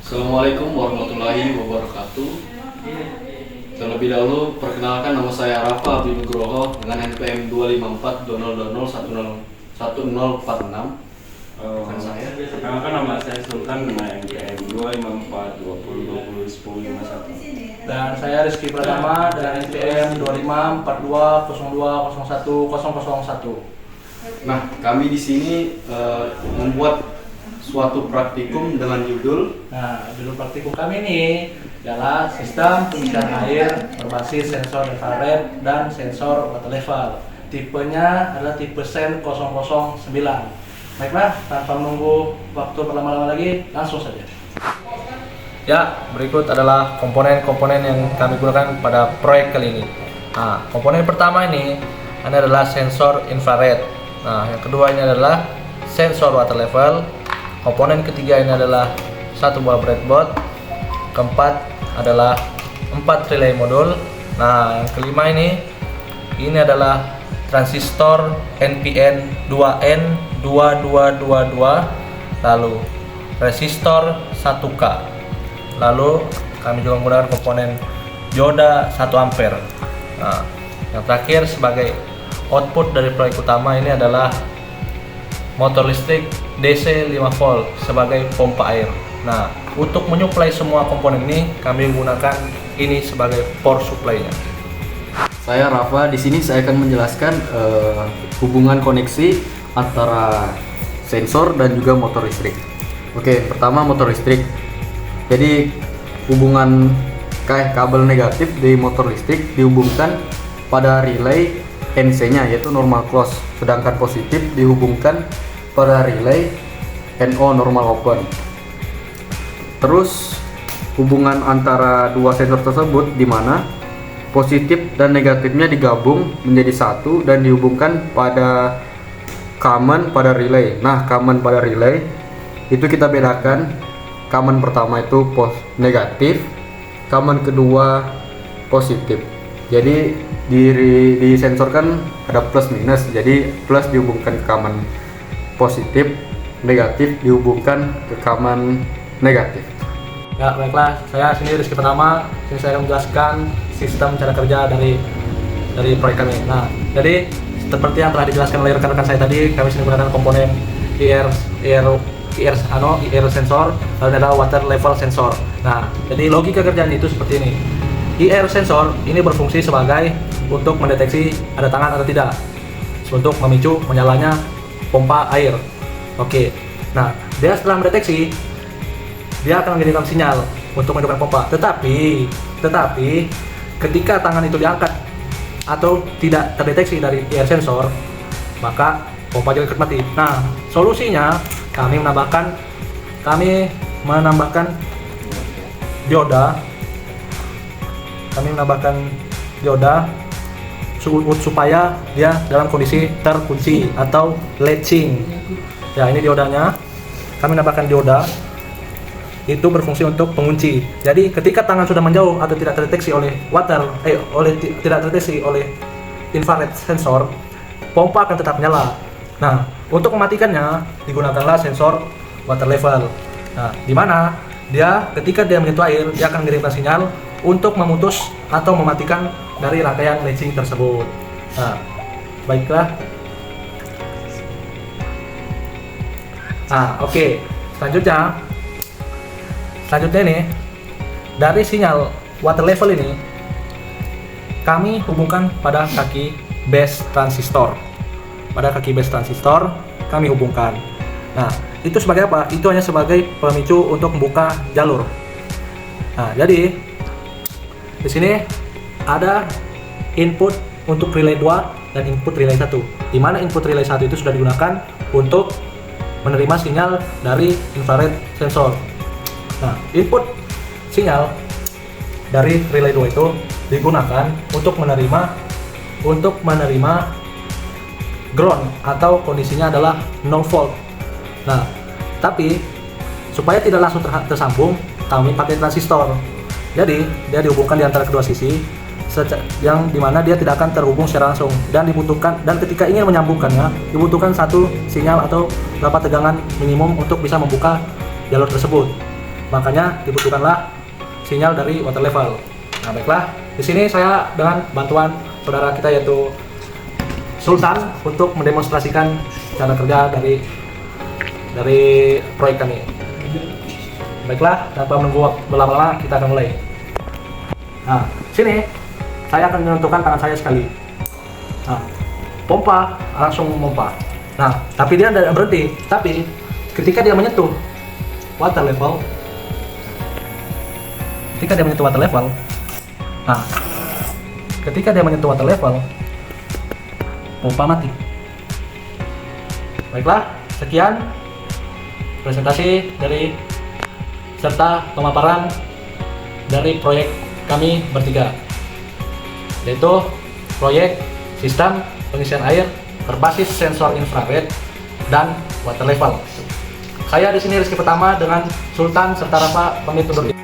Assalamualaikum warahmatullahi wabarakatuh. Terlebih dahulu, perkenalkan nama saya Rafa Abdi Nugroho dengan NPM 2542000101046. Bukan saya. Perkenalkan nama saya Sultan dengan NPM 25420201051. Dan saya Rizky Pratama dari NPM 254202010001. Nah, kami di sini membuat suatu praktikum dengan judul. Nah, judul praktikum kami ini adalah sistem pengisian air berbasis sensor infrared dan sensor water level. Tipenya adalah tipe SEN 009. Baiklah, tanpa menunggu waktu berlama-lama lagi, langsung saja. Ya, berikut adalah komponen-komponen yang kami gunakan pada proyek kali ini. Nah, komponen pertama ini adalah sensor infrared. Nah, yang kedua ini adalah sensor water level. Komponen ketiga ini adalah satu buah breadboard. Keempat adalah 4 relay modul. Nah, yang kelima ini adalah transistor NPN 2N2222, lalu resistor 1K. Lalu kami juga menggunakan komponen dioda 1 ampere. Nah, yang terakhir sebagai output dari proyek utama ini adalah motor listrik DC 5 volt sebagai pompa air. Nah, untuk menyuplai semua komponen ini kami menggunakan ini sebagai power supply-nya. Saya Rafa. Di sini saya akan menjelaskan hubungan koneksi antara sensor dan juga motor listrik. Oke, pertama motor listrik. Jadi hubungan kabel negatif di motor listrik dihubungkan pada relay NC-nya, yaitu normal close, sedangkan positif dihubungkan pada relay NO normal open. Terus hubungan antara dua sensor tersebut di mana positif dan negatifnya digabung menjadi satu dan dihubungkan pada common pada relay. Nah, common pada relay itu kita bedakan. Common pertama itu negatif, common kedua positif. Jadi di sensor kan ada plus minus, jadi plus dihubungkan ke common positif, negatif dihubungkan ke common negatif. Ya, baiklah, saya sini Rizky Pertama. Sini saya akan menjelaskan sistem cara kerja dari proyek kami. Nah, jadi seperti yang telah dijelaskan oleh rekan-rekan saya tadi, kami sini menggunakan komponen IR sensor, lalu ada water level sensor. Nah, jadi logika kerjaan itu seperti ini. IR sensor ini berfungsi sebagai untuk mendeteksi ada tangan atau tidak, untuk memicu menyalanya pompa air. Oke. Nah, dia setelah mendeteksi, dia akan mengirimkan sinyal untuk menghidupkan pompa. Tetapi ketika tangan itu diangkat atau tidak terdeteksi dari IR sensor, maka pompa juga ikut mati. Nah, solusinya kami menambahkan dioda. Supaya dia dalam kondisi terkunci atau latching. Ya, ini diodanya. Kami menambahkan dioda. Itu berfungsi untuk pengunci. Jadi ketika tangan sudah menjauh atau tidak terdeteksi oleh tidak terdeteksi oleh infrared sensor, pompa akan tetap nyala. Nah, untuk mematikannya digunakanlah sensor water level. Nah, di mana ketika dia menyentuh air, dia akan mengirimkan sinyal untuk memutus atau mematikan dari rangkaian latching tersebut. Nah, baiklah. Oke. Selanjutnya ini, dari sinyal water level ini kami hubungkan pada kaki base transistor. Pada kaki base transistor kami hubungkan. Nah, itu sebagai apa? Itu hanya sebagai pemicu untuk membuka jalur. Nah, jadi di sini ada input untuk relay 2 dan input relay 1. Di mana input relay 1 itu sudah digunakan untuk menerima sinyal dari infrared sensor. Nah, input sinyal dari relay 2 itu digunakan untuk menerima ground atau kondisinya adalah 0 volt. Nah, tapi supaya tidak langsung tersambung, kami pakai transistor. Jadi, dia dihubungkan di antara kedua sisi, yang dimana dia tidak akan terhubung secara langsung dan ketika ingin menyambungkannya dibutuhkan satu sinyal atau berapa tegangan minimum untuk bisa membuka jalur tersebut. makanya dibutuhkanlah sinyal dari water level. Nah, baiklah, di sini saya dengan bantuan saudara kita yaitu Sultan untuk mendemonstrasikan cara kerja dari proyek kami. Baiklah, tanpa menunggu berlama-lama kita akan mulai. Nah, sini saya akan menentukan tangan saya sekali. Nah, pompa langsung memompa. Nah, tapi dia tidak berhenti. Tapi ketika dia menyentuh water level, nah, ketika dia menyentuh water level, pompa mati. Baiklah, sekian presentasi dari serta pemaparan dari proyek kami bertiga, yaitu proyek sistem pengisian air berbasis sensor infrared dan water level. Saya di sini Rizky Pertama dengan Sultan serta Rafa pamit undur diri.